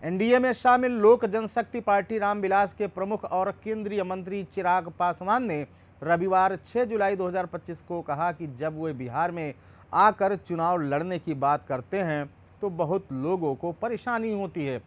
NDA में शामिल लोक जनशक्ति पार्टी रामविलास के प्रमुख और केंद्रीय मंत्री चिराग पासवान ने रविवार 6 जुलाई 2025 को कहा कि जब वे बिहार में आकर चुनाव लड़ने की बात करते हैं तो बहुत लोगों को परेशानी होती है।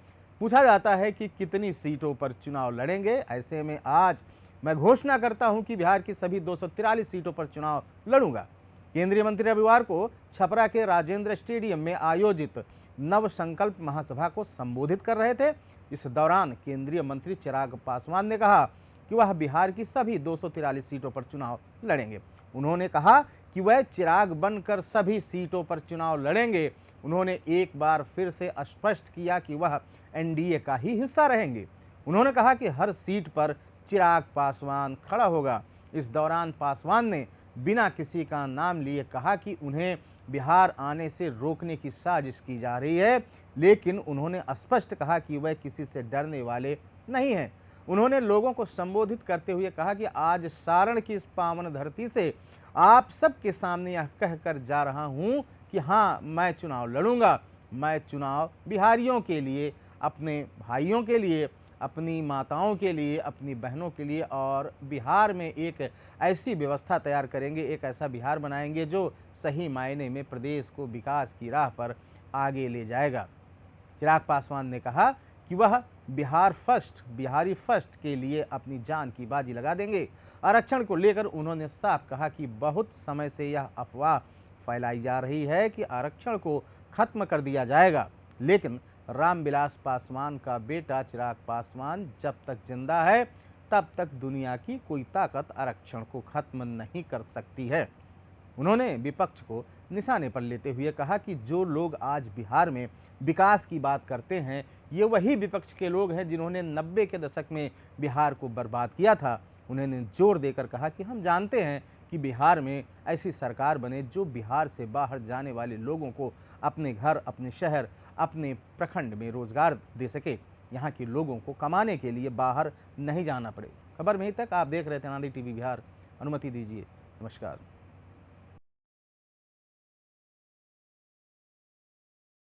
पूछा जाता है कि कितनी सीटों पर चुनाव लड़ेंगे। ऐसे में आज मैं घोषणा करता हूं कि बिहार की सभी 243 सीटों पर चुनाव लड़ूंगा। केंद्रीय मंत्री रविवार को छपरा के राजेंद्र स्टेडियम में आयोजित नव संकल्प महासभा को संबोधित कर रहे थे। इस दौरान केंद्रीय मंत्री चिराग पासवान ने कहा कि वह बिहार की सभी 243 सीटों पर चुनाव लड़ेंगे। उन्होंने कहा कि वह चिराग बनकर सभी सीटों पर चुनाव लड़ेंगे। उन्होंने एक बार फिर से स्पष्ट किया कि वह एनडीए का ही हिस्सा रहेंगे। उन्होंने कहा कि हर सीट पर चिराग पासवान खड़ा होगा। इस दौरान पासवान ने बिना किसी का नाम लिए कहा कि उन्हें बिहार आने से रोकने की साजिश की जा रही है, लेकिन उन्होंने स्पष्ट कहा कि वह किसी से डरने वाले नहीं हैं। उन्होंने लोगों को संबोधित करते हुए कहा कि आज सारण की इस पावन धरती से आप सबके सामने यह कहकर जा रहा हूं कि हाँ, मैं चुनाव लड़ूंगा। मैं चुनाव बिहारियों के लिए, अपने भाइयों के लिए, अपनी माताओं के लिए, अपनी बहनों के लिए और बिहार में एक ऐसी व्यवस्था तैयार करेंगे, एक ऐसा बिहार बनाएंगे जो सही मायने में प्रदेश को विकास की राह पर आगे ले जाएगा। चिराग पासवान ने कहा कि वह बिहार फर्स्ट, बिहारी फर्स्ट के लिए अपनी जान की बाजी लगा देंगे। आरक्षण को लेकर उन्होंने साफ कहा कि बहुत समय से यह अफवाह फैलाई जा रही है कि आरक्षण को खत्म कर दिया जाएगा, लेकिन रामविलास पासवान का बेटा चिराग पासवान जब तक जिंदा है तब तक दुनिया की कोई ताकत आरक्षण को खत्म नहीं कर सकती है। उन्होंने विपक्ष को निशाने पर लेते हुए कहा कि जो लोग आज बिहार में विकास की बात करते हैं, ये वही विपक्ष के लोग हैं जिन्होंने 90 के दशक में बिहार को बर्बाद किया था। उन्होंने जोर देकर कहा कि हम जानते हैं कि बिहार में ऐसी सरकार बने जो बिहार से बाहर जाने वाले लोगों को अपने घर, अपने शहर, अपने प्रखंड में रोजगार दे सके, यहाँ के लोगों को कमाने के लिए बाहर नहीं जाना पड़े। खबर में ही तक आप देख रहे थे अनादि टीवी बिहार। अनुमति दीजिए। नमस्कार।